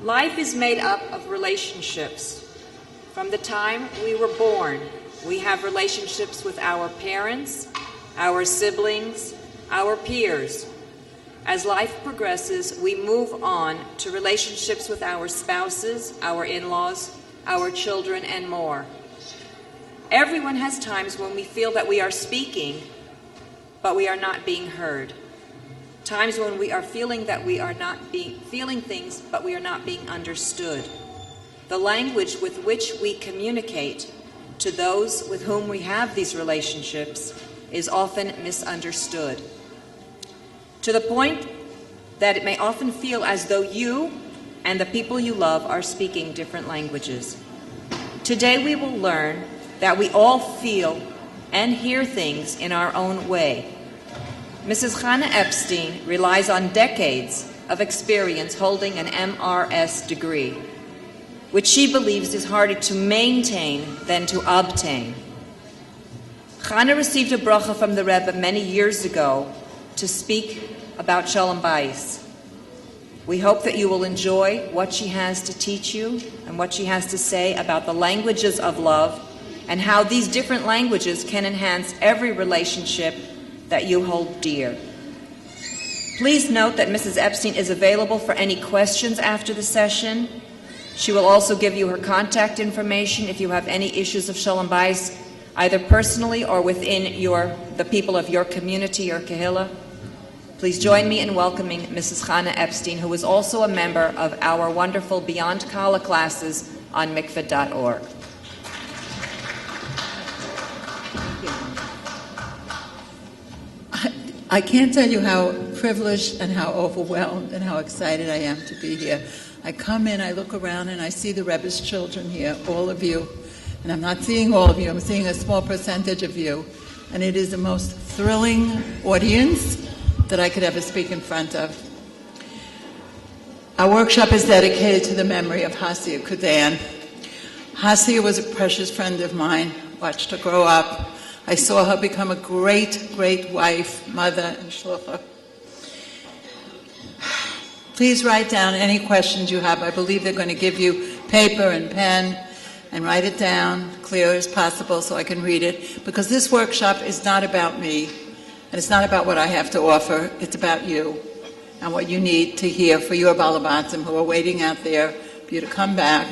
Life is made up of relationships. From the time we were born, we have relationships with our parents, our siblings, our peers. As life progresses, we move on to relationships with our spouses, our in-laws, our children, and more. Everyone has times when we feel that we are speaking, but we are not being heard. Times when we are feeling that we are not feeling things, but we are not being understood. The language with which we communicate to those with whom we have these relationships is often misunderstood, to the point that it may often feel as though you and the people you love are speaking different languages. Today we will learn that we all feel and hear things in our own way. Mrs. Chana Epstein relies on decades of experience holding an MRS degree, which she believes is harder to maintain than to obtain. Chana received a bracha from the Rebbe many years ago to speak about Shalom Bayis. We hope that you will enjoy what she has to teach you and what she has to say about the languages of love and how these different languages can enhance every relationship that you hold dear. Please note that Mrs. Epstein is available for any questions after the session. She will also give you her contact information if you have any issues of Shalom Bayis, either personally or within the people of your community or Kehillah. Please join me in welcoming Mrs. Chana Epstein, who is also a member of our wonderful Beyond Kala classes on mikveh.org. I can't tell you how privileged and how overwhelmed and how excited I am to be here. I come in, I look around, and I see the Rebbe's children here, all of you. And I'm not seeing all of you, I'm seeing a small percentage of you. And it is the most thrilling audience that I could ever speak in front of. Our workshop is dedicated to the memory of Chasiah Kudan. Chasiah was a precious friend of mine, watched her grow up. I saw her become a great, great wife, mother, and shlucha. Please write down any questions you have. I believe they're going to give you paper and pen, and write it down clear as possible so I can read it, because this workshop is not about me, and it's not about what I have to offer. It's about you and what you need to hear for your balabatim who are waiting out there for you to come back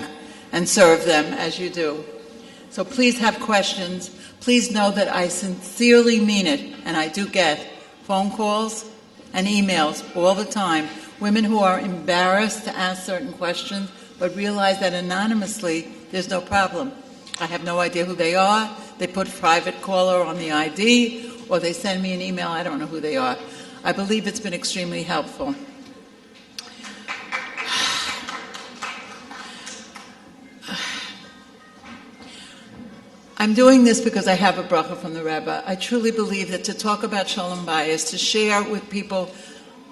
and serve them as you do. So please have questions. Please know that I sincerely mean it, and I do get phone calls and emails all the time. Women who are embarrassed to ask certain questions, but realize that anonymously there's no problem. I have no idea who they are. They put private caller on the ID, or they send me an email. I don't know who they are. I believe it's been extremely helpful. I'm doing this because I have a bracha from the Rebbe. I truly believe that to talk about Shalom Bayis, to share with people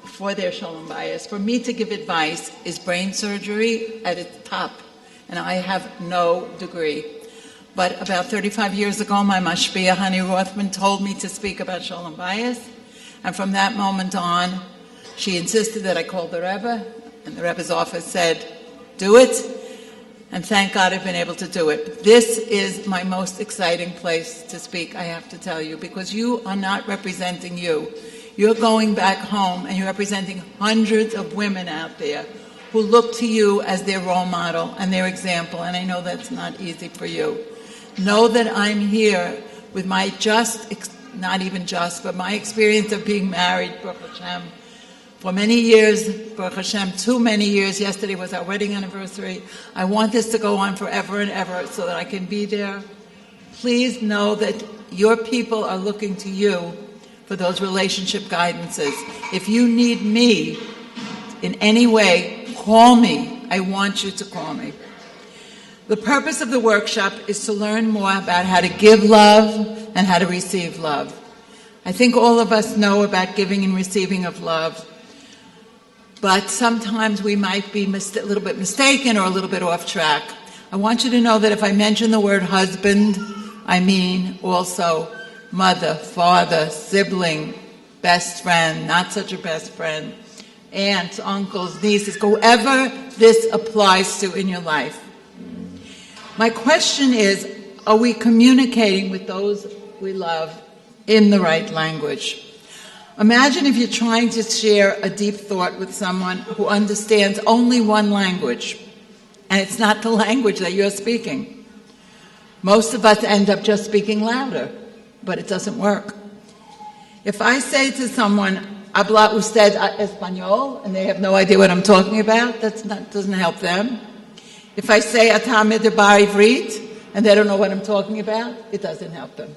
for their Shalom Bayis, for me to give advice is brain surgery at its top, and I have no degree. But about 35 years ago, my mashpia, Hani Rothman, told me to speak about Shalom Bayis, and from that moment on, she insisted that I call the Rebbe, and the Rebbe's office said, do it. And thank God I've been able to do it. This is my most exciting place to speak, I have to tell you, because you are not representing you. You're going back home and you're representing hundreds of women out there who look to you as their role model and their example, and I know that's not easy for you. Know that I'm here with my not even just, but my experience of being married, Baruch Hashem, for many years, Baruch Hashem, too many years. Yesterday was our wedding anniversary. I want this to go on forever and ever so that I can be there. Please know that your people are looking to you for those relationship guidances. If you need me in any way, call me. I want you to call me. The purpose of the workshop is to learn more about how to give love and how to receive love. I think all of us know about giving and receiving of love. But sometimes we might be a little bit mistaken or a little bit off track. I want you to know that if I mention the word husband, I mean also mother, father, sibling, best friend, not such a best friend, aunts, uncles, nieces, whoever this applies to in your life. My question is, are we communicating with those we love in the right language? Imagine if you're trying to share a deep thought with someone who understands only one language, and it's not the language that you're speaking. Most of us end up just speaking louder, but it doesn't work. If I say to someone, habla usted español, and they have no idea what I'm talking about, that doesn't help them. If I say אתה מדבר עברית, and they don't know what I'm talking about, it doesn't help them.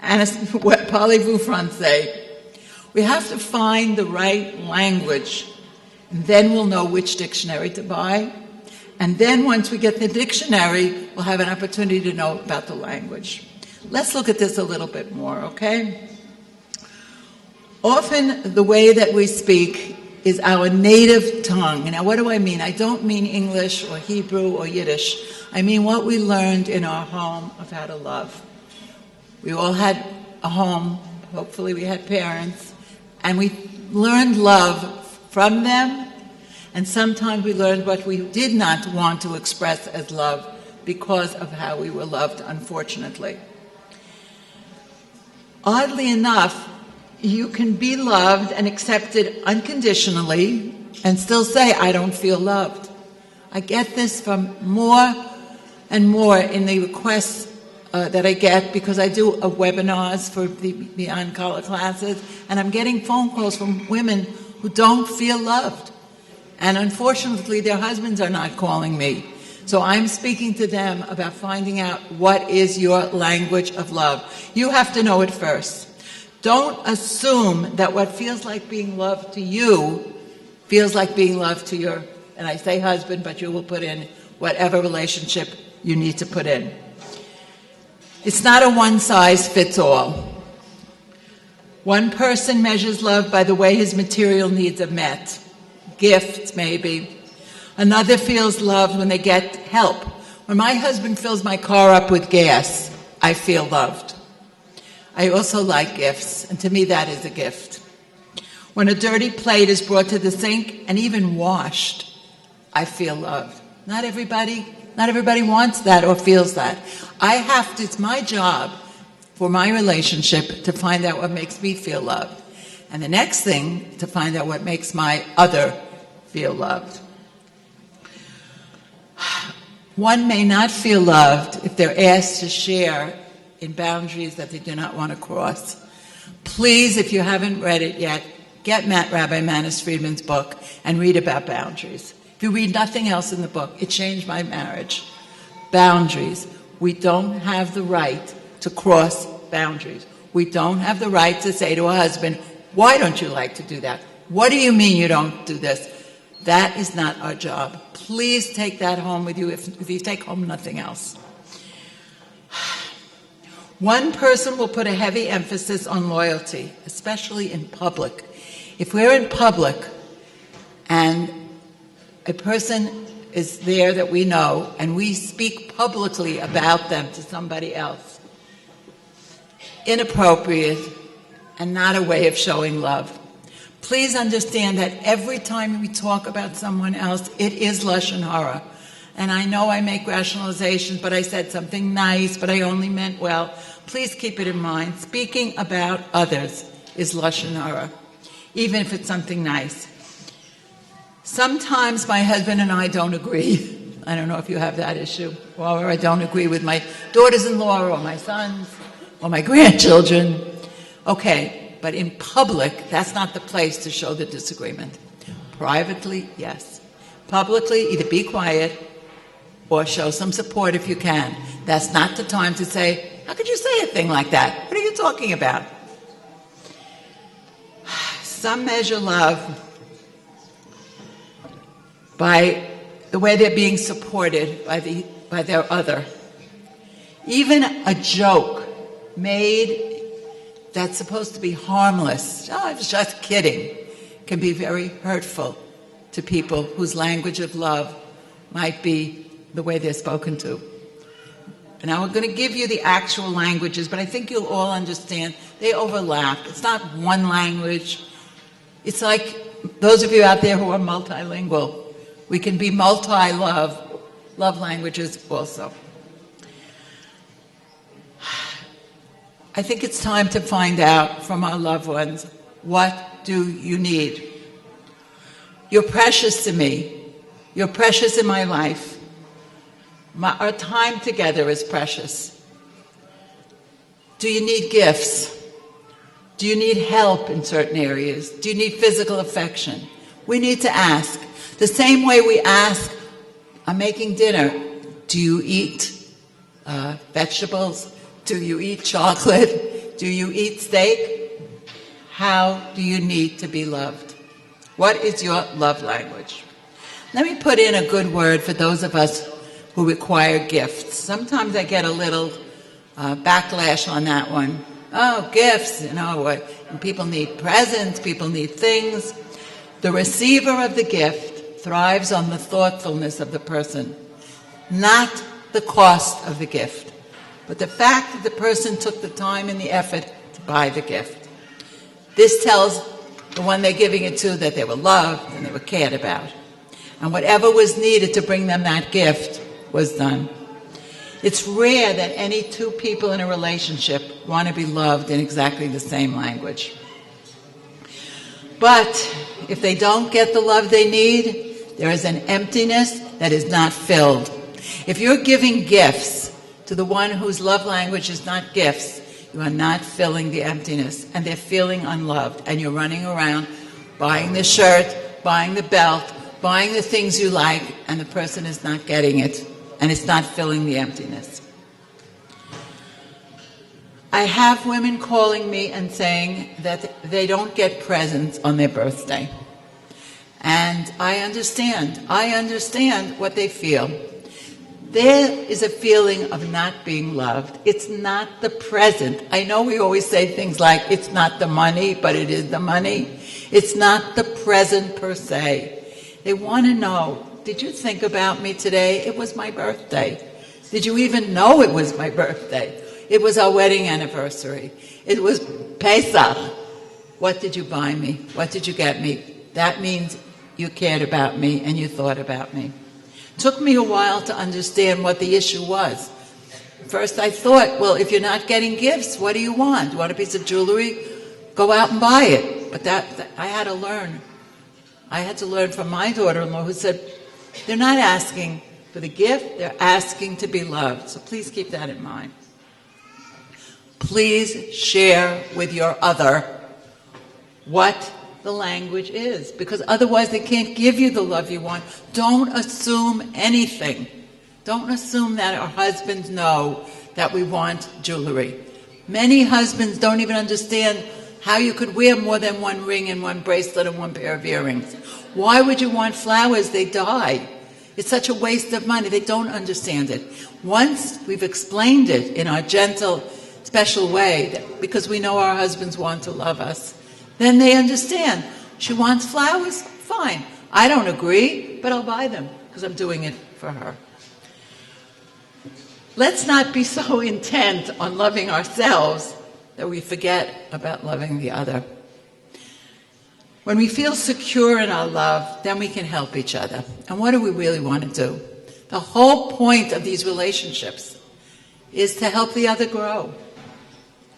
And parlez-vous français. We have to find the right language, and then we'll know which dictionary to buy. And then once we get the dictionary, we'll have an opportunity to know about the language. Let's look at this a little bit more, okay? Often the way that we speak is our native tongue. Now, what do I mean? I don't mean English or Hebrew or Yiddish. I mean what we learned in our home of how to love. We all had a home. Hopefully we had parents. And we learned love from them. And sometimes we learned what we did not want to express as love because of how we were loved, unfortunately. Oddly enough, you can be loved and accepted unconditionally and still say, I don't feel loved. I get this from more and more in the requests that I get because I do webinars for the Beyond Color classes, and I'm getting phone calls from women who don't feel loved. And unfortunately, their husbands are not calling me. So I'm speaking to them about finding out what is your language of love. You have to know it first. Don't assume that what feels like being loved to you feels like being loved to your, and I say husband, but you will put in whatever relationship you need to put in. It's not a one-size-fits-all. One person measures love by the way his material needs are met. Gifts, maybe. Another feels loved when they get help. When my husband fills my car up with gas, I feel loved. I also like gifts, and to me that is a gift. When a dirty plate is brought to the sink and even washed, I feel loved. Not everybody wants that or feels that. It's my job for my relationship to find out what makes me feel loved. And the next thing, to find out what makes my other feel loved. One may not feel loved if they're asked to share in boundaries that they do not want to cross. Please, if you haven't read it yet, get Rabbi Manis Friedman's book and read about boundaries. If you read nothing else in the book, it changed my marriage. Boundaries. We don't have the right to cross boundaries. We don't have the right to say to a husband, why don't you like to do that? What do you mean you don't do this? That is not our job. Please take that home with you if you take home nothing else. One person will put a heavy emphasis on loyalty, especially in public. If we're in public and a person is there that we know and we speak publicly about them to somebody else, inappropriate and not a way of showing love. Please understand that every time we talk about someone else, it is Lashon Hara. And I know I make rationalizations, but I said something nice, but I only meant well. Please keep it in mind. Speaking about others is Lashon Hara, even if it's something nice. Sometimes my husband and I don't agree. I don't know if you have that issue. Or I don't agree with my daughters-in-law or my sons or my grandchildren. Okay, but in public, that's not the place to show the disagreement. Privately, yes. Publicly, either be quiet or show some support if you can. That's not the time to say, how could you say a thing like that? What are you talking about? Some measure love by the way they're being supported by their other. Even a joke made that's supposed to be harmless, I was just kidding, can be very hurtful to people whose language of love might be the way they're spoken to. And now we're going to give you the actual languages, but I think you'll all understand they overlap. It's not one language. It's like those of you out there who are multilingual, we can be multi-love languages also. I think it's time to find out from our loved ones, what do you need? You're precious to me. You're precious in my life. Our time together is precious. Do you need gifts? Do you need help in certain areas? Do you need physical affection? We need to ask. The same way we ask, I'm making dinner. Do you eat vegetables? Do you eat chocolate? Do you eat steak? How do you need to be loved? What is your love language? Let me put in a good word for those of us who require gifts. Sometimes I get a little backlash on that one. Oh, gifts, what? People need presents, people need things. The receiver of the gift thrives on the thoughtfulness of the person, not the cost of the gift, but the fact that the person took the time and the effort to buy the gift. This tells the one they're giving it to that they were loved and they were cared about. And whatever was needed to bring them that gift was done. It's rare that any two people in a relationship want to be loved in exactly the same language. But if they don't get the love they need, there is an emptiness that is not filled. If you're giving gifts to the one whose love language is not gifts, you are not filling the emptiness, and they're feeling unloved, and you're running around buying the shirt, buying the belt, buying the things you like, and the person is not getting it, and it's not filling the emptiness. I have women calling me and saying that they don't get presents on their birthday. And I understand what they feel. There is a feeling of not being loved. It's not the present. I know we always say things like, it's not the money, but it is the money. It's not the present per se. They want to know, did you think about me today? It was my birthday. Did you even know it was my birthday? It was our wedding anniversary. It was Pesach. What did you buy me? What did you get me? That means you cared about me and you thought about me. It took me a while to understand what the issue was. First I thought, well, if you're not getting gifts, what do you want? You want a piece of jewelry? Go out and buy it. But that I had to learn. I had to learn from my daughter-in-law who said, they're not asking for the gift, they're asking to be loved. So please keep that in mind. Please share with your other what the language is, because otherwise they can't give you the love you want. Don't assume anything. Don't assume that our husbands know that we want jewelry. Many husbands don't even understand how you could wear more than one ring and one bracelet and one pair of earrings. Why would you want flowers? They die. It's such a waste of money. They don't understand it. Once we've explained it in our gentle, special way, because we know our husbands want to love us, then they understand. She wants flowers? Fine. I don't agree, but I'll buy them because I'm doing it for her. Let's not be so intent on loving ourselves that we forget about loving the other. When we feel secure in our love, then we can help each other. And what do we really want to do? The whole point of these relationships is to help the other grow,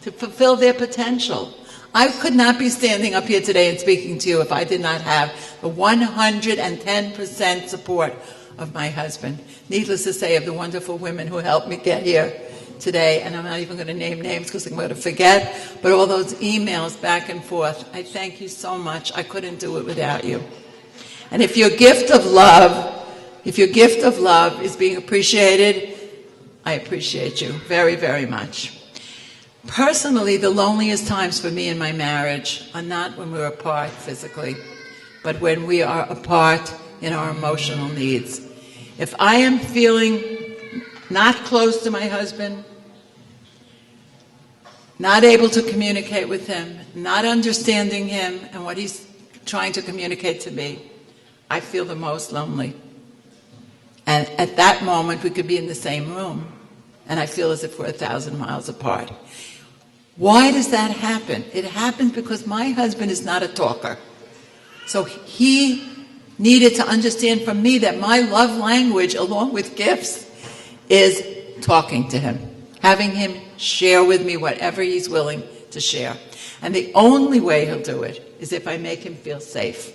to fulfill their potential. I could not be standing up here today and speaking to you if I did not have the 110% support of my husband. Needless to say, of the wonderful women who helped me get here today, and I'm not even going to name names because I'm going to forget, but all those emails back and forth, I thank you so much. I couldn't do it without you. And if your gift of love is being appreciated, I appreciate you very, very much. Personally, the loneliest times for me in my marriage are not when we're apart physically, but when we are apart in our emotional needs. If I am feeling not close to my husband, not able to communicate with him, not understanding him and what he's trying to communicate to me, I feel the most lonely. And at that moment, we could be in the same room, and I feel as if we're 1,000 miles apart. Why does that happen? It happens because my husband is not a talker. So he needed to understand from me that my love language, along with gifts, is talking to him, having him share with me whatever he's willing to share. And the only way he'll do it is if I make him feel safe.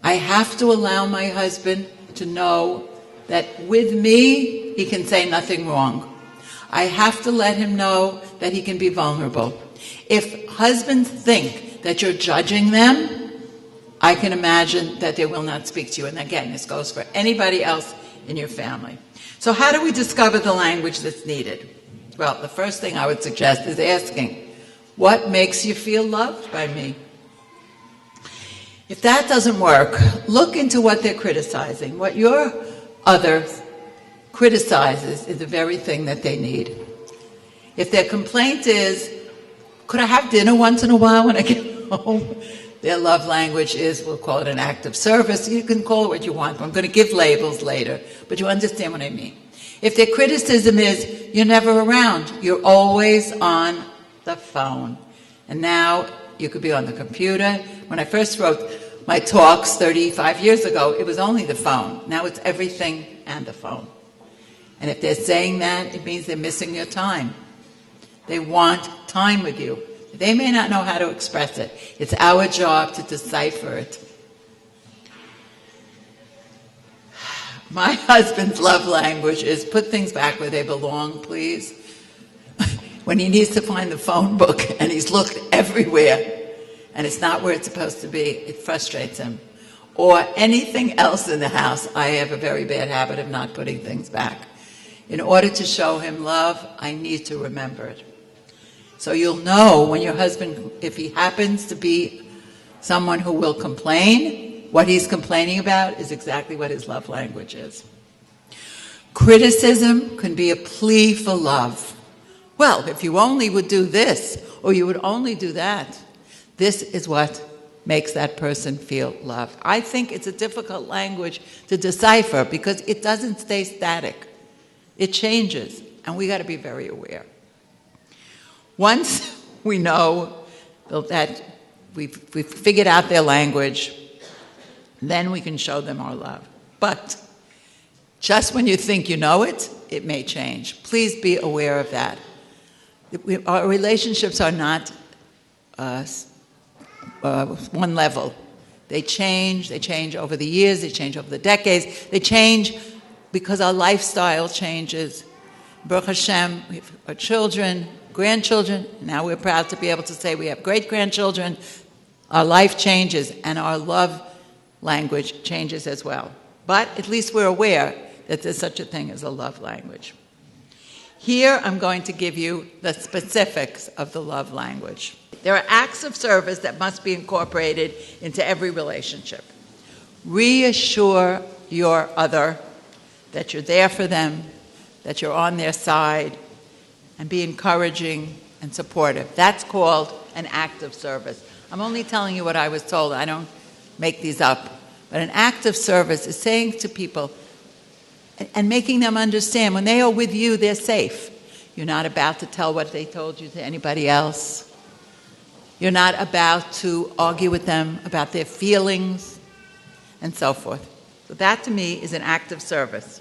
I have to allow my husband to know that with me, he can say nothing wrong. I have to let him know that he can be vulnerable. If husbands think that you're judging them, I can imagine that they will not speak to you. And again, this goes for anybody else in your family. So how do we discover the language that's needed? Well, the first thing I would suggest is asking, what makes you feel loved by me? If that doesn't work, look into what they're criticizing. What your other criticizes is the very thing that they need. If their complaint is, could I have dinner once in a while when I get home? Their love language is, we'll call it an act of service. You can call it what you want. I'm going to give labels later, but you understand what I mean. If their criticism is, you're never around, you're always on the phone. And now you could be on the computer. When I first wrote my talks 35 years ago, it was only the phone. Now it's everything and the phone. And if they're saying that, it means they're missing your time. They want time with you. They may not know how to express it. It's our job to decipher it. My husband's love language is put things back where they belong, please. When he needs to find the phone book and he's looked everywhere and it's not where it's supposed to be, it frustrates him. Or anything else in the house, I have a very bad habit of not putting things back. In order to show him love, I need to remember it. So you'll know when your husband, if he happens to be someone who will complain, what he's complaining about is exactly what his love language is. Criticism can be a plea for love. Well, if you only would do this, or you would only do that, this is what makes that person feel loved. I think it's a difficult language to decipher because it doesn't stay static. It changes, and we got to be very aware. Once we know that we've figured out their language, then we can show them our love. But just when you think you know it, it may change. Please be aware of that. Our relationships are not one level. They change over the years, they change over the decades, they change because our lifestyle changes. Baruch Hashem, we have our children, grandchildren. Now we're proud to be able to say we have great-grandchildren. Our life changes and our love language changes as well. But at least we're aware that there's such a thing as a love language. Here I'm going to give you the specifics of the love language. There are acts of service that must be incorporated into every relationship. Reassure your other that you're there for them, that you're on their side, and be encouraging and supportive. That's called an act of service. I'm only telling you what I was told. I don't make these up. But an act of service is saying to people and making them understand when they are with you, they're safe. You're not about to tell what they told you to anybody else. You're not about to argue with them about their feelings and so forth. So that to me is an act of service.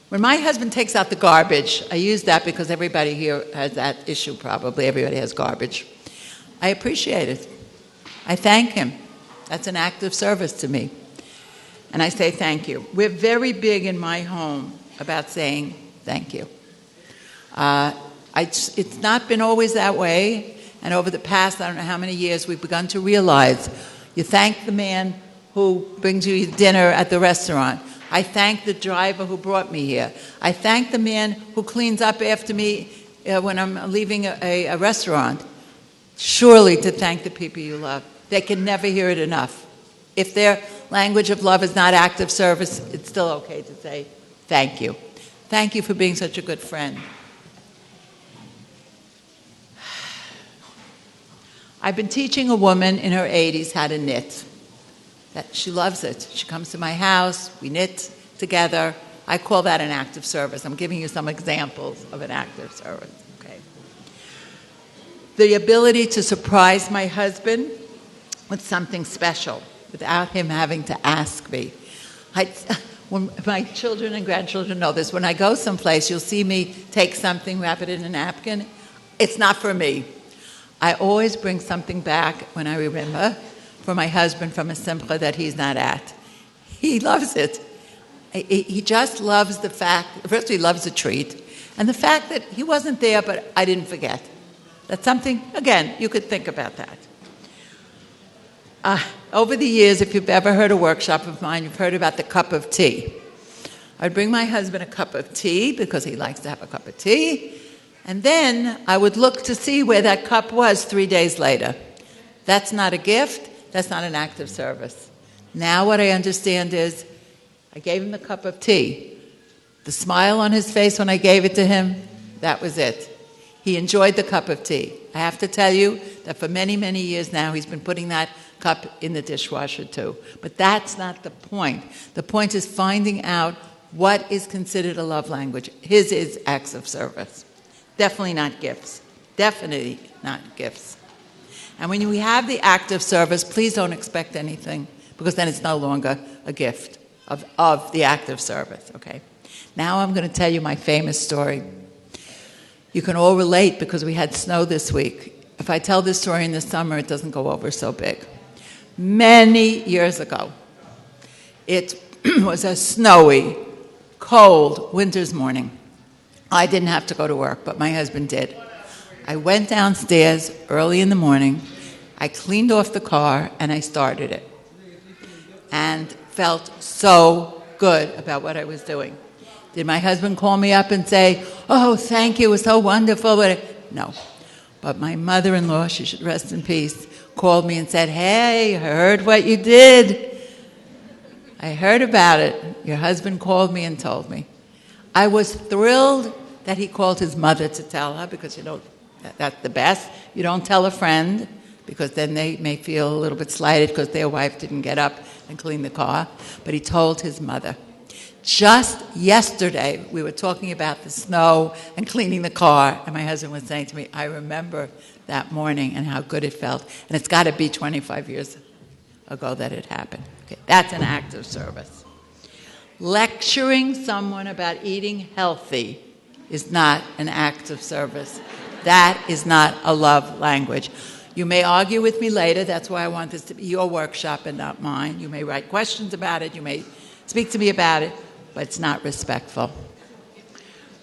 When my husband takes out the garbage, I use that because everybody here has that issue probably. Everybody has garbage. I appreciate it. I thank him. That's an act of service to me. And I say thank you. We're very big in my home about saying thank you. It's not been always that way. And over the past, I don't know how many years, we've begun to realize you thank the man who brings you dinner at the restaurant. I thank the driver who brought me here. I thank the man who cleans up after me when I'm leaving a restaurant. Surely to thank the people you love. They can never hear it enough. If their language of love is not act of service, it's still okay to say thank you. Thank you for being such a good friend. I've been teaching a woman in her 80s how to knit. That she loves it. She comes to my house, we knit together. I call that an act of service. I'm giving you some examples of an act of service. Okay. The ability to surprise my husband with something special without him having to ask me. When my children and grandchildren know this, when I go someplace, you'll see me take something, wrap it in a napkin. It's not for me. I always bring something back when I remember for my husband from a simcha that he's not at. He loves it. He just loves the fact, first he loves the treat, and the fact that he wasn't there, but I didn't forget. That's something, again, you could think about that. Over the years, if you've ever heard a workshop of mine, you've heard about the cup of tea. I'd bring my husband a cup of tea because he likes to have a cup of tea, and then I would look to see where that cup was 3 days later. That's not a gift. That's not an act of service. Now what I understand is I gave him the cup of tea. The smile on his face when I gave it to him, that was it. He enjoyed the cup of tea. I have to tell you that for many, many years now, he's been putting that cup in the dishwasher too. But that's not the point. The point is finding out what is considered a love language. His is acts of service. Definitely not gifts. Definitely not gifts. And when we have the act of service, please don't expect anything, because then it's no longer a gift of the act of service, okay? Now I'm going to tell you my famous story. You can all relate because we had snow this week. If I tell this story in the summer, it doesn't go over so big. Many years ago, it was a snowy, cold winter's morning. I didn't have to go to work, but my husband did. I went downstairs early in the morning, I cleaned off the car, and I started it. And felt so good about what I was doing. Did my husband call me up and say, "Oh, thank you, it was so wonderful"? No. But my mother-in-law, she should rest in peace, called me and said, "Hey, I heard what you did. I heard about it. Your husband called me and told me." I was thrilled that he called his mother to tell her, because that's the best. You don't tell a friend, because then they may feel a little bit slighted because their wife didn't get up and clean the car. But he told his mother. Just yesterday, we were talking about the snow and cleaning the car, and my husband was saying to me, "I remember that morning and how good it felt." And it's got to be 25 years ago that it happened. Okay, that's an act of service. Lecturing someone about eating healthy is not an act of service. That is not a love language. You may argue with me later. That's why I want this to be your workshop and not mine. You may write questions about it. You may speak to me about it, but it's not respectful.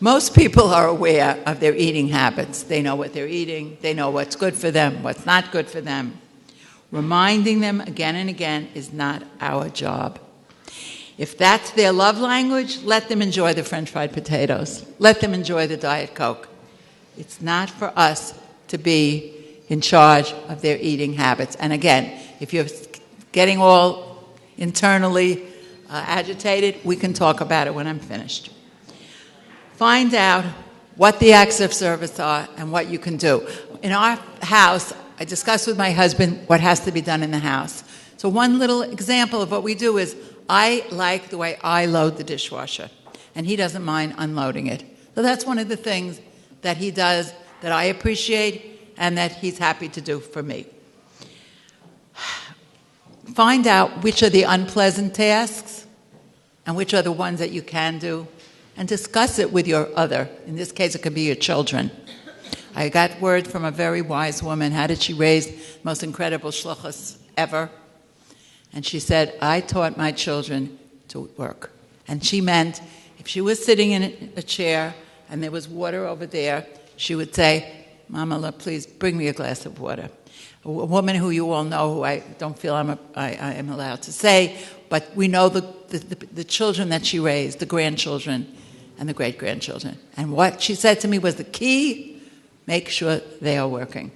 Most people are aware of their eating habits. They know what they're eating. They know what's good for them, what's not good for them. Reminding them again and again is not our job. If that's their love language, let them enjoy the French fried potatoes. Let them enjoy the Diet Coke. It's not for us to be in charge of their eating habits. And again, if you're getting all internally agitated, we can talk about it when I'm finished. Find out what the acts of service are and what you can do. In our house, I discussed with my husband what has to be done in the house. So one little example of what we do is I like the way I load the dishwasher, and he doesn't mind unloading it. So that's one of the things that he does that I appreciate and that he's happy to do for me. Find out which are the unpleasant tasks and which are the ones that you can do, and discuss it with your other. In this case, it could be your children. I got word from a very wise woman. How did she raise the most incredible shluchos ever? And she said, "I taught my children to work." And she meant if she was sitting in a chair and there was water over there, she would say, "Mama, please bring me a glass of water." A woman who you all know, who I don't feel I am allowed to say, but we know the children that she raised, the grandchildren and the great-grandchildren. And what she said to me was the key: make sure they are working.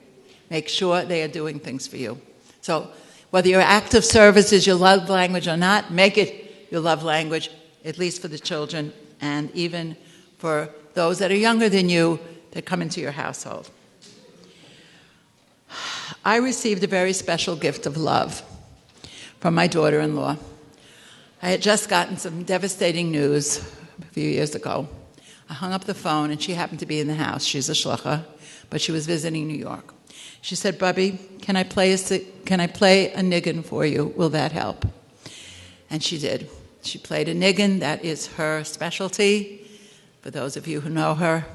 Make sure they are doing things for you. So whether your act of service is your love language or not, make it your love language, at least for the children and even for those that are younger than you that come into your household. I received a very special gift of love from my daughter-in-law. I had just gotten some devastating news a few years ago. I hung up the phone, and she happened to be in the house. She's a shlucha, but she was visiting New York. She said, "Bubby, can I play a niggin for you? Will that help?" And she did. She played a niggin. That is her specialty, for those of you who know her.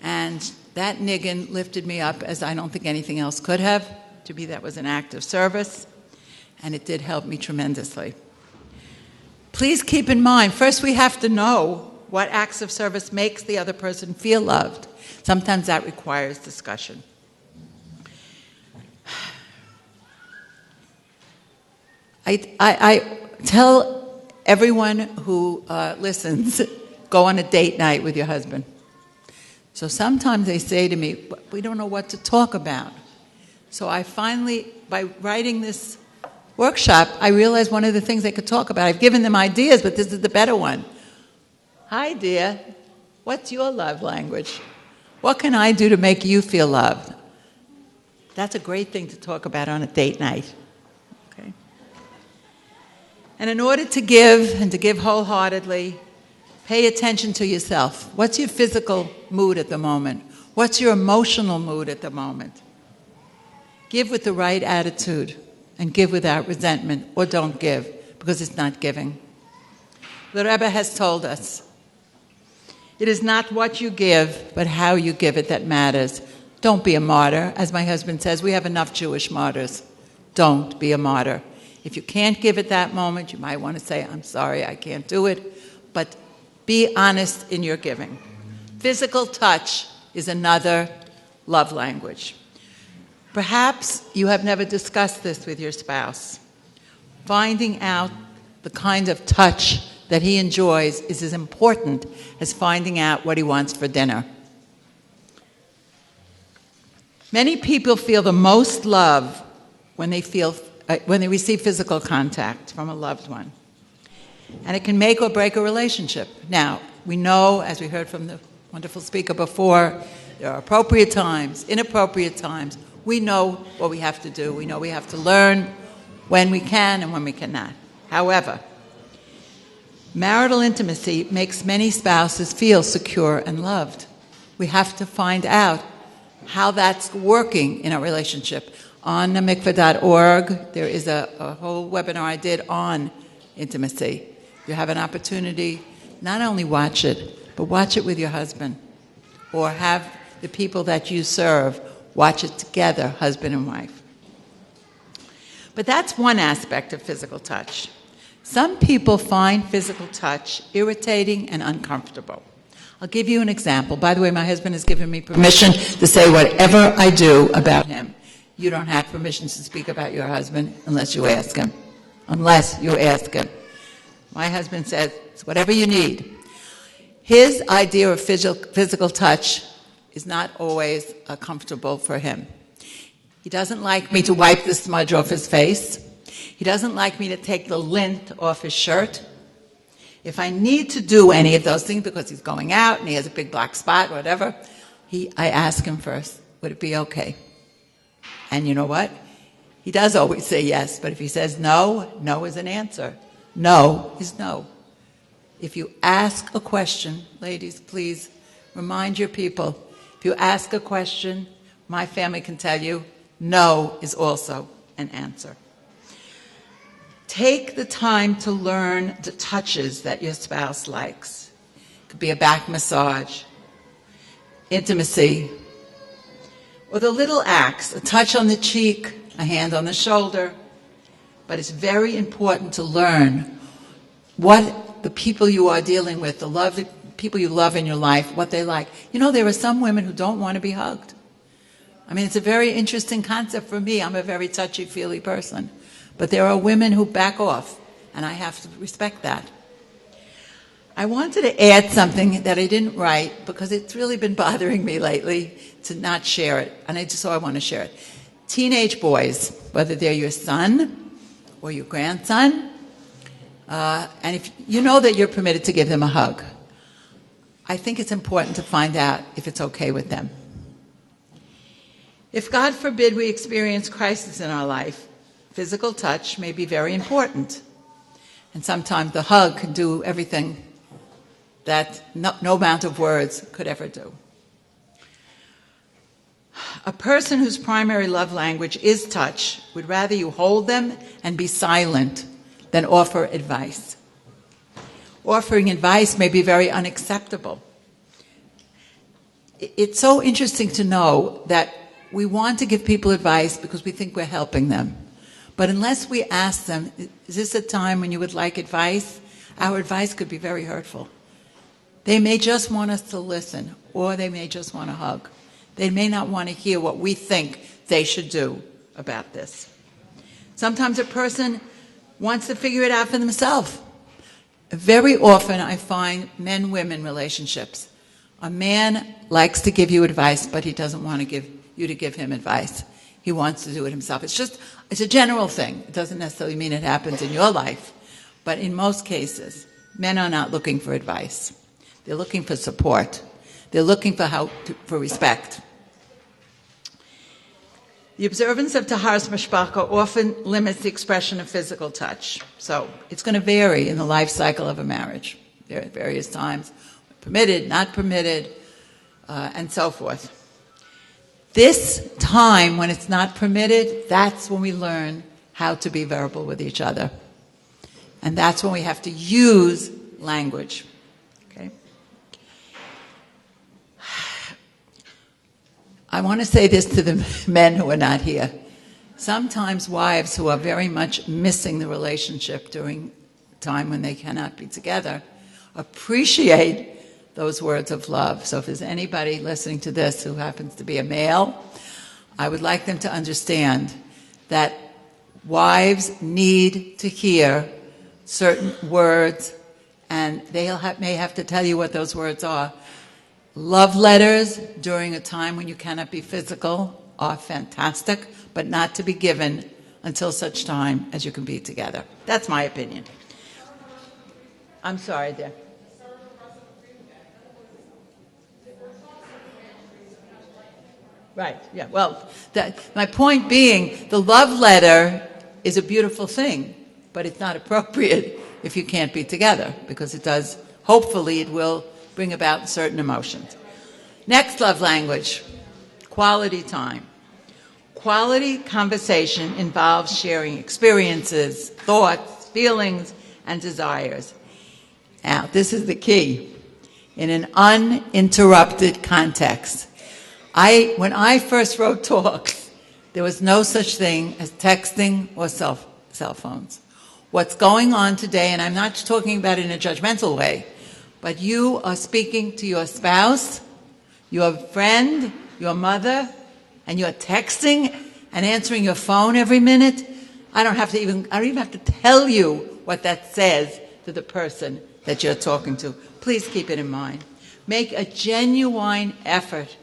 And that niggin lifted me up as I don't think anything else could have. To me, that was an act of service, and it did help me tremendously. Please keep in mind, first we have to know what acts of service makes the other person feel loved. Sometimes that requires discussion. I tell everyone who listens, go on a date night with your husband. So sometimes they say to me, "We don't know what to talk about." So I finally, by writing this workshop, I realized one of the things they could talk about. I've given them ideas, but this is the better one. "Hi, dear. What's your love language? What can I do to make you feel loved?" That's a great thing to talk about on a date night. Okay. And in order to give, and to give wholeheartedly, pay attention to yourself. What's your physical mood at the moment? What's your emotional mood at the moment? Give with the right attitude, and give without resentment, or don't give, because it's not giving. The Rebbe has told us, it is not what you give, but how you give it that matters. Don't be a martyr. As my husband says, we have enough Jewish martyrs. Don't be a martyr. If you can't give at that moment, you might want to say, "I'm sorry, I can't do it," but be honest in your giving. Physical touch is another love language. Perhaps you have never discussed this with your spouse. Finding out the kind of touch that he enjoys is as important as finding out what he wants for dinner. Many people feel the most love when they receive physical contact from a loved one. And it can make or break a relationship. Now, we know, as we heard from the wonderful speaker before, there are appropriate times, inappropriate times. We know what we have to do. We know we have to learn when we can and when we cannot. However, marital intimacy makes many spouses feel secure and loved. We have to find out how that's working in a relationship. On mikvah.org, there is a whole webinar I did on intimacy. You have an opportunity, not only watch it, but watch it with your husband. Or have the people that you serve watch it together, husband and wife. But that's one aspect of physical touch. Some people find physical touch irritating and uncomfortable. I'll give you an example. By the way, my husband has given me permission to say whatever I do about him. You don't have permission to speak about your husband unless you ask him. Unless you ask him. My husband says, it's whatever you need. His idea of physical touch is not always comfortable for him. He doesn't like me to wipe the smudge off his face. He doesn't like me to take the lint off his shirt. If I need to do any of those things because he's going out and he has a big black spot, whatever, I ask him first, would it be okay? And you know what? He does always say yes, but if he says no, no is an answer. No is no. If you ask a question, ladies, please remind your people, if you ask a question, my family can tell you, no is also an answer. Take the time to learn the touches that your spouse likes. It could be a back massage, intimacy, or the little acts, a touch on the cheek, a hand on the shoulder. But it's very important to learn what the people you are dealing with, the people you love in your life, what they like. You know, there are some women who don't want to be hugged. I mean, it's a very interesting concept for me. I'm a very touchy-feely person. But there are women who back off, and I have to respect that. I wanted to add something that I didn't write because it's really been bothering me lately to not share it, and I want to share it. Teenage boys, whether they're your son or your grandson, and if you know that you're permitted to give them a hug, I think it's important to find out if it's okay with them. If, God forbid, we experience crisis in our life, physical touch may be very important. And sometimes the hug can do everything that no amount of words could ever do. A person whose primary love language is touch would rather you hold them and be silent than offer advice. Offering advice may be very unacceptable. It's so interesting to know that we want to give people advice because we think we're helping them. But unless we ask them, is this a time when you would like advice? Our advice could be very hurtful. They may just want us to listen, or they may just want a hug. They may not want to hear what we think they should do about this. Sometimes a person wants to figure it out for themselves. Very often I find men-women relationships. A man likes to give you advice, but he doesn't want to give you to give him advice. He wants to do it himself. It's a general thing. It doesn't necessarily mean it happens in your life. But in most cases, men are not looking for advice. They're looking for support. They're looking for respect. The observance of Taharas Mishpacha often limits the expression of physical touch. So it's going to vary in the life cycle of a marriage. There are various times, permitted, not permitted, and so forth. This time when it's not permitted, that's when we learn how to be verbal with each other. And that's when we have to use language. Okay? I want to say this to the men who are not here. Sometimes wives who are very much missing the relationship during a time when they cannot be together appreciate those words of love. So if there's anybody listening to this who happens to be a male, I would like them to understand that wives need to hear certain words, and they may have to tell you what those words are. Love letters during a time when you cannot be physical are fantastic, but not to be given until such time as you can be together. That's my opinion. I'm sorry, dear. Right, yeah. Well, my point being, the love letter is a beautiful thing, but it's not appropriate if you can't be together, because hopefully it will bring about certain emotions. Next love language, quality time. Quality conversation involves sharing experiences, thoughts, feelings, and desires. Now, this is the key. In an uninterrupted context. When I first wrote talks, there was no such thing as texting or cell phones. What's going on today, and I'm not talking about it in a judgmental way, but you are speaking to your spouse, your friend, your mother, and you're texting and answering your phone every minute. I don't even have to tell you what that says to the person that you're talking to. Please keep it in mind. Make a genuine effort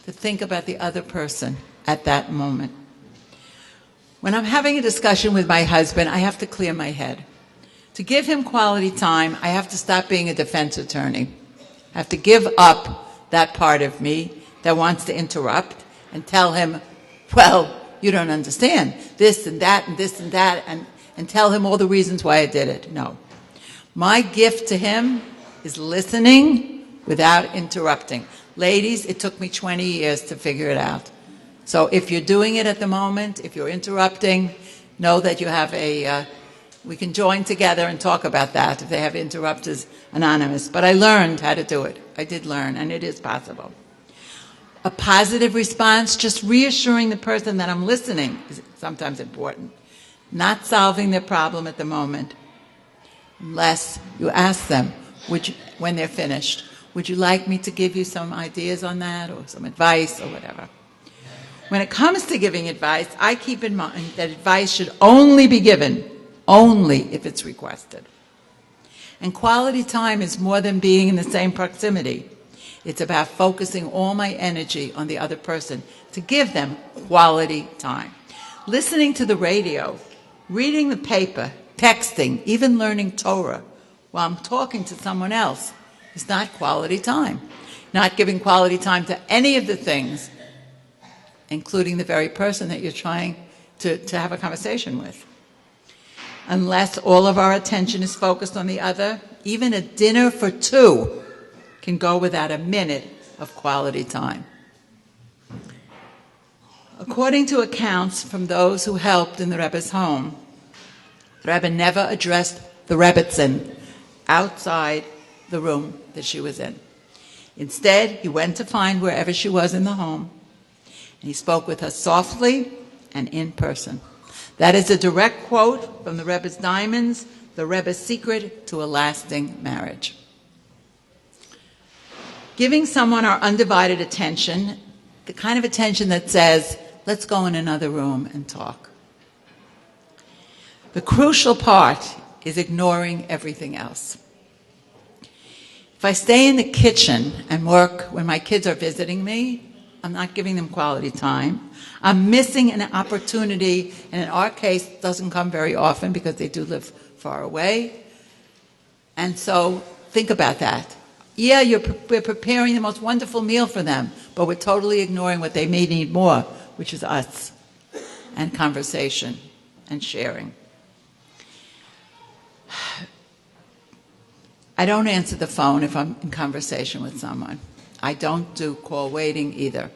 to think about the other person at that moment. When I'm having a discussion with my husband, I have to clear my head. To give him quality time, I have to stop being a defense attorney. I have to give up that part of me that wants to interrupt and tell him, well, you don't understand this and that and this and that, and tell him all the reasons why I did it. No. My gift to him is listening without interrupting. Ladies, it took me 20 years to figure it out. So if you're doing it at the moment, if you're interrupting, know that you have we can join together and talk about that if they have interrupters anonymous. But I learned how to do it. I did learn, and it is possible. A positive response, just reassuring the person that I'm listening, is sometimes important. Not solving their problem at the moment, unless you ask them when they're finished. Would you like me to give you some ideas on that, or some advice, or whatever? When it comes to giving advice, I keep in mind that advice should only be given, only if it's requested. And quality time is more than being in the same proximity. It's about focusing all my energy on the other person to give them quality time. Listening to the radio, reading the paper, texting, even learning Torah while I'm talking to someone else is not quality time. Not giving quality time to any of the things, including the very person that you're trying to have a conversation with. Unless all of our attention is focused on the other, even a dinner for two can go without a minute of quality time. According to accounts from those who helped in the Rebbe's home, the Rebbe never addressed the Rebbetzin outside the room that she was in. Instead, he went to find wherever she was in the home, and he spoke with her softly and in person. That is a direct quote from the Rebbe's Diamonds, the Rebbe's Secret to a Lasting Marriage. Giving someone our undivided attention, the kind of attention that says, let's go in another room and talk. The crucial part is ignoring everything else. If I stay in the kitchen and work when my kids are visiting me, I'm not giving them quality time. I'm missing an opportunity, and in our case, it doesn't come very often because they do live far away. And so think about that. Yeah, we're preparing the most wonderful meal for them, but we're totally ignoring what they may need more, which is us, and conversation, and sharing. I don't answer the phone if I'm in conversation with someone. I don't do call waiting either.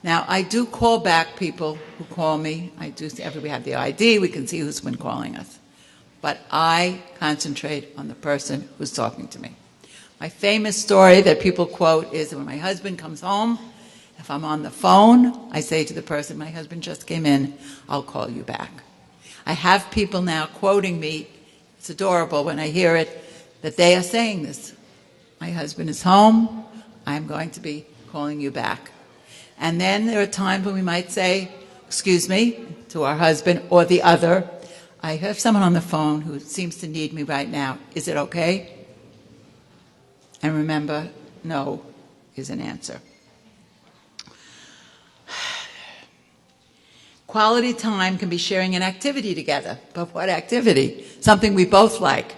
Now, I do call back people who call me. We have the ID, we can see who's been calling us. But I concentrate on the person who's talking to me. My famous story that people quote is when my husband comes home, if I'm on the phone, I say to the person, my husband just came in, I'll call you back. I have people now quoting me. It's adorable when I hear it, that they are saying this. My husband is home, I'm going to be calling you back. And then there are times when we might say, excuse me, to our husband or the other, I have someone on the phone who seems to need me right now. Is it okay? And remember, no is an answer. Quality time can be sharing an activity together. But what activity? Something we both like.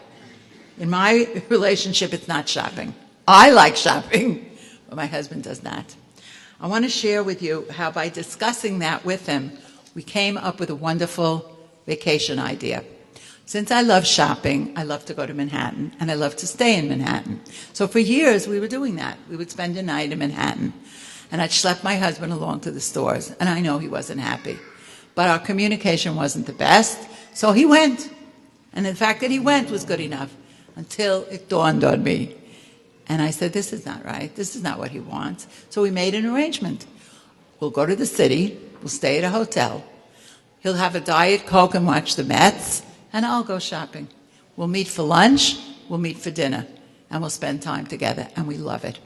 In my relationship, it's not shopping. I like shopping, but my husband does not. I want to share with you how by discussing that with him, we came up with a wonderful vacation idea. Since I love shopping, I love to go to Manhattan, and I love to stay in Manhattan. So for years, we were doing that. We would spend a night in Manhattan, and I'd schlep my husband along to the stores, and I know he wasn't happy. But our communication wasn't the best, so he went. And the fact that he went was good enough until it dawned on me. And I said, this is not right. This is not what he wants. So we made an arrangement. We'll go to the city. We'll stay at a hotel. He'll have a Diet Coke and watch the Mets, and I'll go shopping. We'll meet for lunch. We'll meet for dinner. And we'll spend time together, and we love it.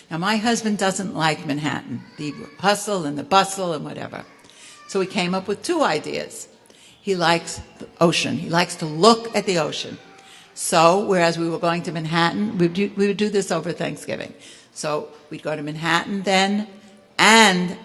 Now, my husband doesn't like Manhattan, the hustle and the bustle and whatever. So we came up with two ideas. He likes the ocean. He likes to look at the ocean. So, whereas we were going to Manhattan, we would do this over Thanksgiving. So we'd go to Manhattan then, and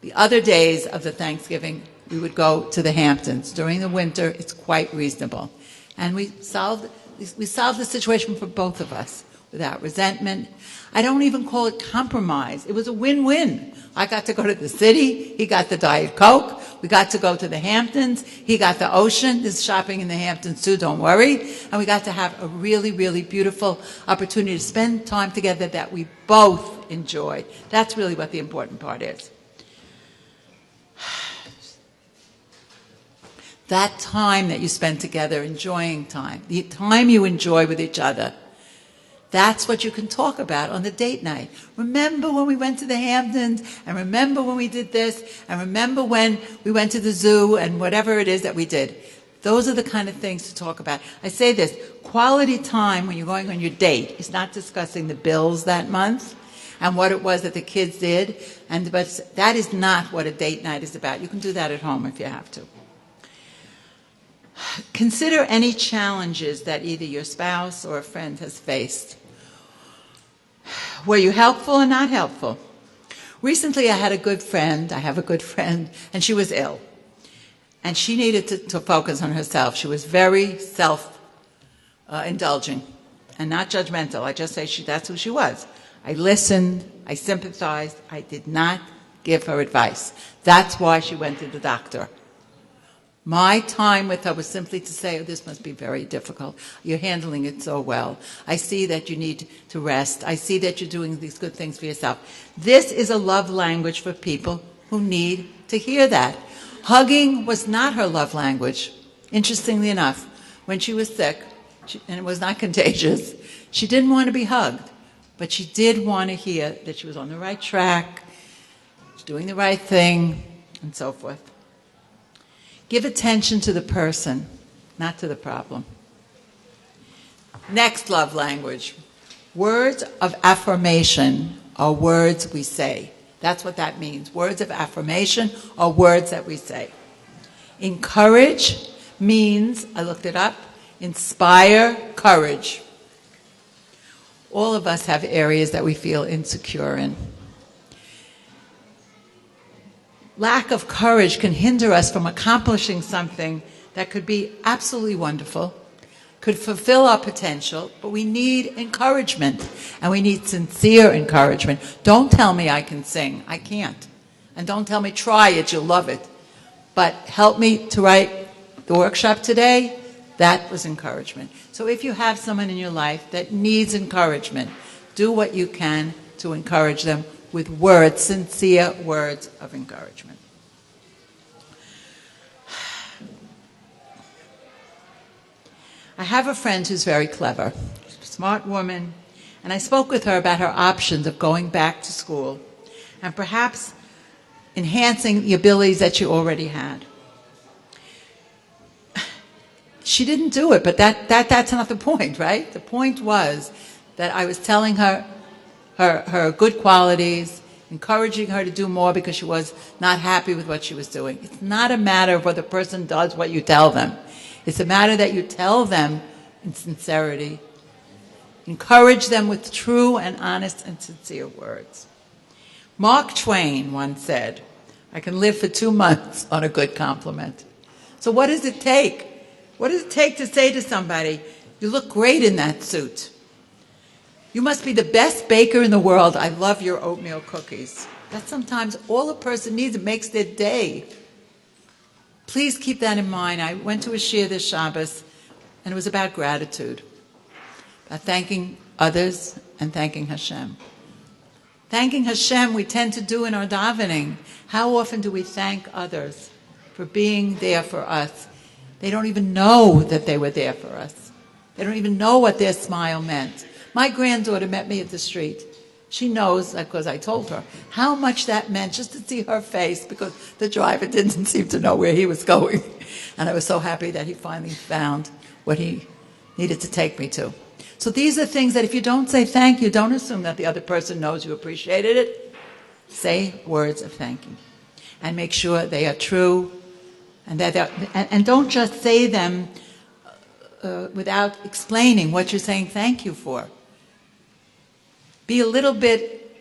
the other days of the Thanksgiving, we would go to the Hamptons. During the winter, it's quite reasonable. And we solved the situation for both of us without resentment. I don't even call it compromise. It was a win-win. I got to go to the city. He got the Diet Coke. We got to go to the Hamptons. He got the ocean. There's shopping in the Hamptons too, don't worry. And we got to have a really, really beautiful opportunity to spend time together that we both enjoyed. That's really what the important part is. That time that you spend together, enjoying time, the time you enjoy with each other, that's what you can talk about on the date night. Remember when we went to the Hamptons, and remember when we did this, and remember when we went to the zoo, and whatever it is that we did. Those are the kind of things to talk about. I say this, quality time when you're going on your date is not discussing the bills that month and what it was that the kids did, but that is not what a date night is about. You can do that at home if you have to. Consider any challenges that either your spouse or a friend has faced. Were you helpful or not helpful? Recently, I have a good friend, and she was ill. And she needed to focus on herself. She was very self-indulging and not judgmental. I just say that's who she was. I listened, I sympathized, I did not give her advice. That's why she went to the doctor. My time with her was simply to say, this must be very difficult. You're handling it so well. I see that you need to rest. I see that you're doing these good things for yourself. This is a love language for people who need to hear that. Hugging was not her love language. Interestingly enough, when she was sick, and it was not contagious, she didn't want to be hugged, but she did want to hear that she was on the right track, doing the right thing, and so forth. Give attention to the person, not to the problem. Next love language. Words of affirmation are words we say. That's what that means. Words of affirmation are words that we say. Encourage means, I looked it up, inspire courage. All of us have areas that we feel insecure in. Lack of courage can hinder us from accomplishing something that could be absolutely wonderful, could fulfill our potential, but we need encouragement, and we need sincere encouragement. Don't tell me I can sing. I can't. And don't tell me try it, you'll love it. But help me to write the workshop today. That was encouragement. So if you have someone in your life that needs encouragement, do what you can to encourage them with words, sincere words of encouragement. I have a friend who's very clever, a smart woman, and I spoke with her about her options of going back to school and perhaps enhancing the abilities that she already had. She didn't do it, but that's not the point, right? The point was that I was telling her her good qualities, encouraging her to do more because she was not happy with what she was doing. It's not a matter of whether the person does what you tell them. It's a matter that you tell them in sincerity. Encourage them with true and honest and sincere words. Mark Twain once said, I can live for 2 months on a good compliment. So what does it take? What does it take to say to somebody, you look great in that suit? You must be the best baker in the world. I love your oatmeal cookies. That's sometimes all a person needs. It makes their day. Please keep that in mind. I went to a shir this Shabbos, and it was about gratitude, about thanking others and thanking Hashem. Thanking Hashem we tend to do in our davening. How often do we thank others for being there for us? They don't even know that they were there for us. They don't even know what their smile meant. My granddaughter met me at the street. She knows, because I told her, how much that meant just to see her face, because the driver didn't seem to know where he was going. And I was so happy that he finally found what he needed to take me to. So these are things that if you don't say thank you, don't assume that the other person knows you appreciated it. Say words of thank you. And make sure they are true. And don't just say them without explaining what you're saying thank you for. Be a little bit,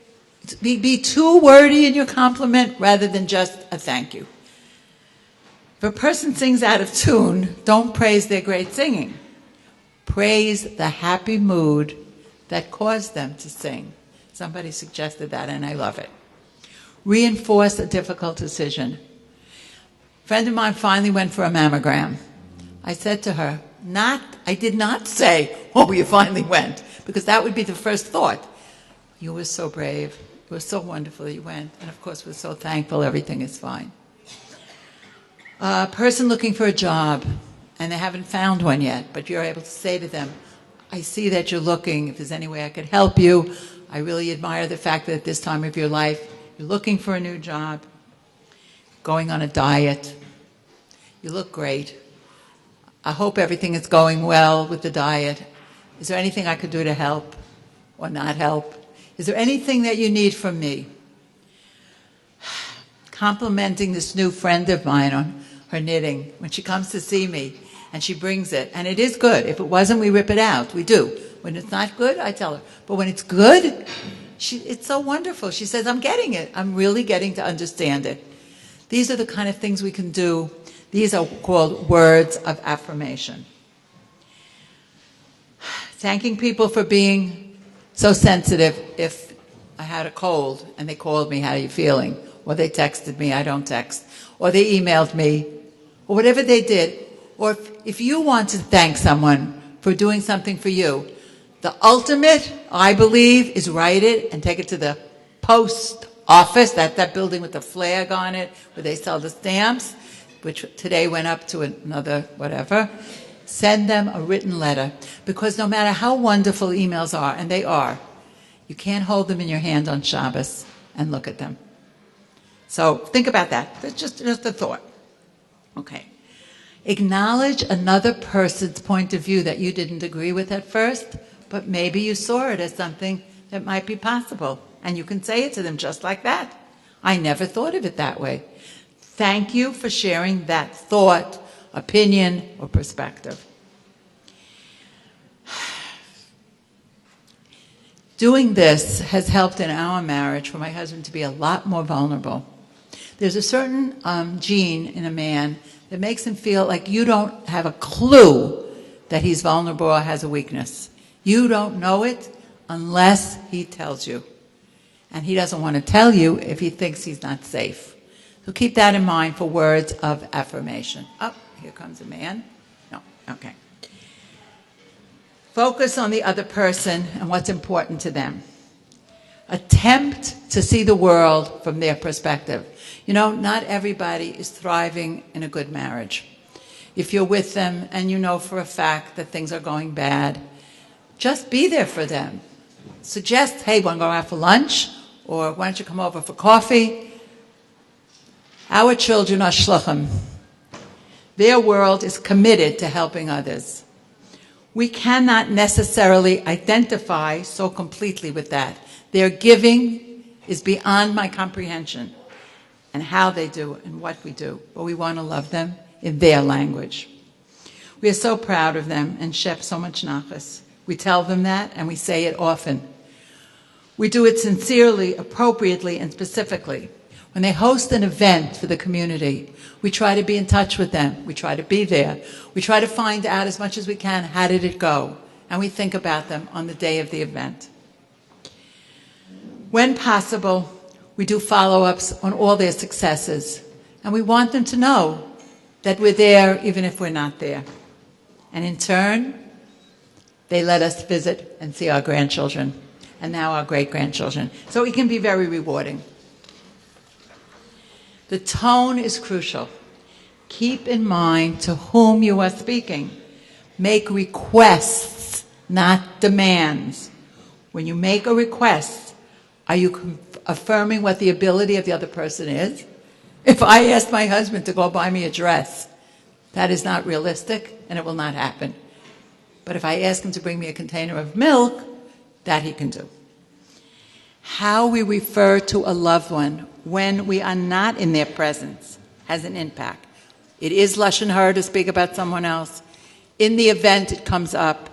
be too wordy in your compliment rather than just a thank you. If a person sings out of tune, don't praise their great singing. Praise the happy mood that caused them to sing. Somebody suggested that, and I love it. Reinforce a difficult decision. A friend of mine finally went for a mammogram. I said to her, I did not say, oh, you finally went, because that would be the first thought. You were so brave. It was so wonderful you went. And of course, we're so thankful everything is fine. A person looking for a job, and they haven't found one yet, but you're able to say to them, I see that you're looking. If there's any way I could help you, I really admire the fact that at this time of your life, you're looking for a new job, going on a diet. You look great. I hope everything is going well with the diet. Is there anything I could do to help or not help? Is there anything that you need from me? Complimenting this new friend of mine on her knitting. When she comes to see me and she brings it, and it is good. If it wasn't, we rip it out. We do. When it's not good, I tell her. But when it's good, it's so wonderful. She says, I'm getting it. I'm really getting to understand it. These are the kind of things we can do. These are called words of affirmation. Thanking people for being so sensitive. If I had a cold and they called me, how are you feeling? Or they texted me, I don't text. Or they emailed me, or whatever they did. Or if you want to thank someone for doing something for you, the ultimate, I believe, is write it and take it to the post office, that building with the flag on it, where they sell the stamps, which today went up to another whatever. Send them a written letter, because no matter how wonderful emails are, and they are, you can't hold them in your hand on Shabbos and look at them. So think about that. That's just a thought. Okay. Acknowledge another person's point of view that you didn't agree with at first, but maybe you saw it as something that might be possible. And you can say it to them just like that. I never thought of it that way. Thank you for sharing that thought, opinion, or perspective. Doing this has helped in our marriage for my husband to be a lot more vulnerable. There's a certain gene in a man that makes him feel like you don't have a clue that he's vulnerable or has a weakness. You don't know it unless he tells you. And he doesn't want to tell you if he thinks he's not safe. So keep that in mind for words of affirmation. Oh, here comes a man. No, okay. Focus on the other person and what's important to them. Attempt to see the world from their perspective. You know, not everybody is thriving in a good marriage. If you're with them and you know for a fact that things are going bad, just be there for them. Suggest, hey, want to go out for lunch? Or why don't you come over for coffee? Our children are shluchim. Their world is committed to helping others. We cannot necessarily identify so completely with that. Their giving is beyond my comprehension, and how they do and what we do. But we want to love them in their language. We are so proud of them and shep so much nachas. We tell them that, and we say it often. We do it sincerely, appropriately, and specifically. When they host an event for the community, we try to be in touch with them. We try to be there. We try to find out as much as we can, how did it go? And we think about them on the day of the event. When possible, we do follow-ups on all their successes. And we want them to know that we're there even if we're not there. And in turn, they let us visit and see our grandchildren, and now our great-grandchildren. So it can be very rewarding. The tone is crucial. Keep in mind to whom you are speaking. Make requests, not demands. When you make a request, are you affirming what the ability of the other person is? If I ask my husband to go buy me a dress, that is not realistic and it will not happen. But if I ask him to bring me a container of milk, that he can do. How we refer to a loved one when we are not in their presence has an impact. It is lashon hara to speak about someone else. In the event it comes up,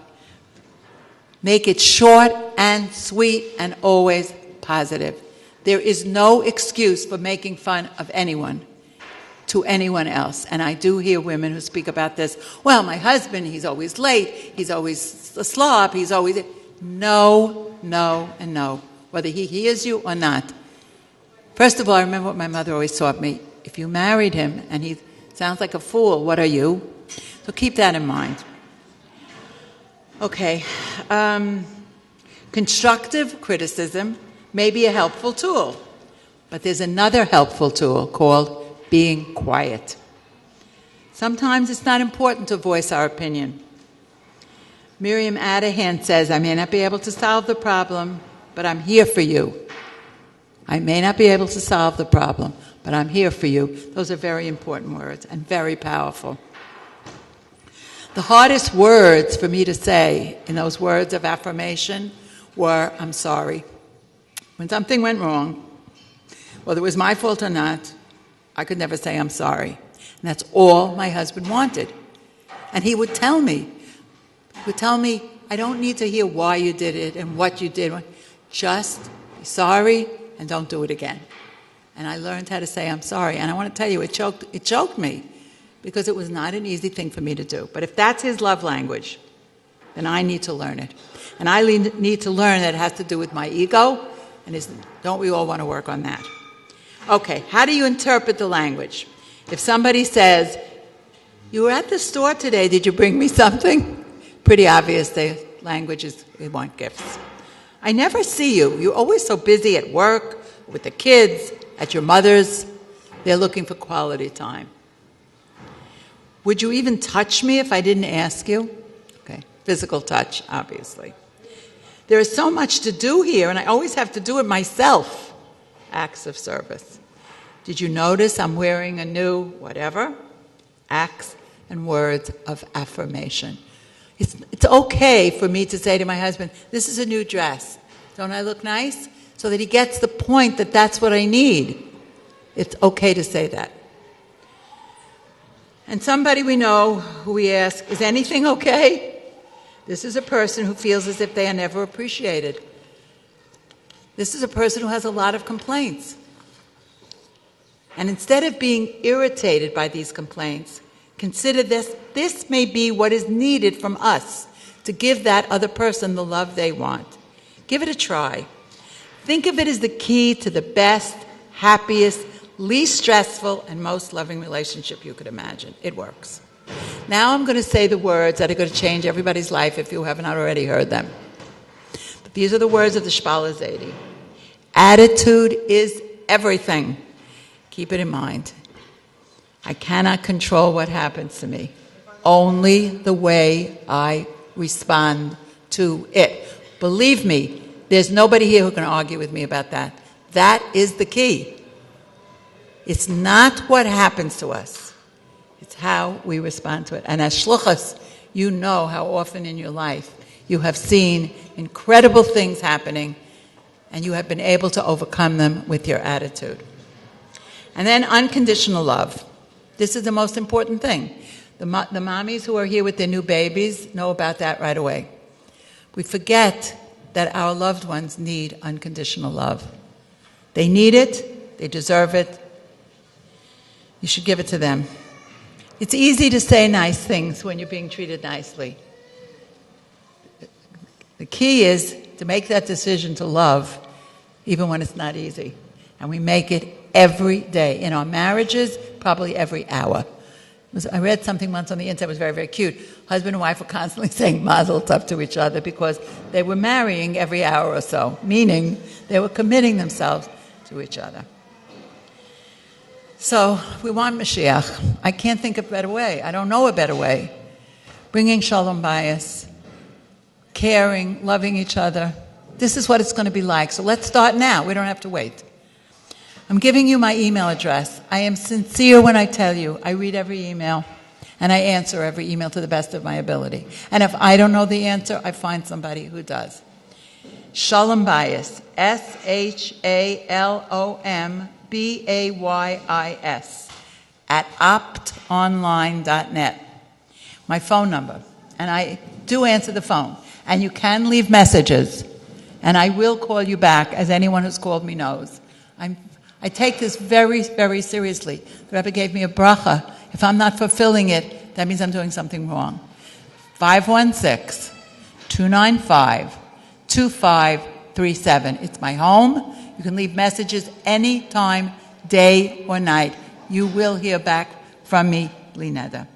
make it short and sweet and always positive. There is no excuse for making fun of anyone to anyone else. And I do hear women who speak about this. Well, my husband, he's always late. He's always a slob. He's always... No, no, and no. Whether he hears you or not. First of all, I remember what my mother always taught me. If you married him and he sounds like a fool, what are you? So keep that in mind. Okay. Constructive criticism may be a helpful tool, but there's another helpful tool called being quiet. Sometimes it's not important to voice our opinion. Miriam Adahan says, I may not be able to solve the problem, but I'm here for you. I may not be able to solve the problem, but I'm here for you. Those are very important words and very powerful. The hardest words for me to say in those words of affirmation were, I'm sorry. When something went wrong, whether it was my fault or not, I could never say I'm sorry. And that's all my husband wanted. And he would tell me, I don't need to hear why you did it and what you did. Just be sorry and don't do it again. And I learned how to say I'm sorry. And I want to tell you, it choked me because it was not an easy thing for me to do. But if that's his love language, then I need to learn it. And I need to learn that it has to do with my ego. And don't we all want to work on that? Okay, how do you interpret the language? If somebody says, you were at the store today, did you bring me something? Pretty obvious the language is, we want gifts. I never see you. You're always so busy at work, with the kids, at your mother's. They're looking for quality time. Would you even touch me if I didn't ask you? Okay, physical touch, obviously. There is so much to do here, and I always have to do it myself. Acts of service. Did you notice I'm wearing a new whatever? Acts and words of affirmation. It's okay for me to say to my husband, this is a new dress. Don't I look nice? So that he gets the point that that's what I need. It's okay to say that. And somebody we know who we ask, is anything okay? This is a person who feels as if they are never appreciated. This is a person who has a lot of complaints. And instead of being irritated by these complaints, consider this. This may be what is needed from us to give that other person the love they want. Give it a try. Think of it as the key to the best, happiest, least stressful, and most loving relationship you could imagine. It works. Now I'm going to say the words that are going to change everybody's life if you haven't already heard them. But these are the words of the Shpala Zaidi. Attitude is everything. Keep it in mind. I cannot control what happens to me. Only the way I respond to it. Believe me, there's nobody here who can argue with me about that. That is the key. It's not what happens to us. It's how we respond to it. And as shluchas, you know how often in your life you have seen incredible things happening and you have been able to overcome them with your attitude. And then unconditional love. This is the most important thing. The mommies who are here with their new babies know about that right away. We forget that our loved ones need unconditional love. They need it. They deserve it. You should give it to them. It's easy to say nice things when you're being treated nicely. The key is to make that decision to love even when it's not easy. And we make it every day. In our marriages, probably every hour. I read something once on the internet, it was very, very cute. Husband and wife were constantly saying mazel tov to each other because they were marrying every hour or so, meaning they were committing themselves to each other. So we want Mashiach. I can't think of a better way. I don't know a better way. Bringing shalom bayis, caring, loving each other. This is what it's going to be like. So let's start now. We don't have to wait. I'm giving you my email address. I am sincere when I tell you. I read every email, and I answer every email to the best of my ability. And if I don't know the answer, I find somebody who does. Shalom bayis, SHALOMBAYIS, at optonline.net. My phone number. And I do answer the phone. And you can leave messages. And I will call you back, as anyone who's called me knows. I take this very, very seriously. The Rebbe gave me a bracha. If I'm not fulfilling it, that means I'm doing something wrong. 516-295-2537. It's my home. You can leave messages anytime, day or night. You will hear back from me, Bli Neder.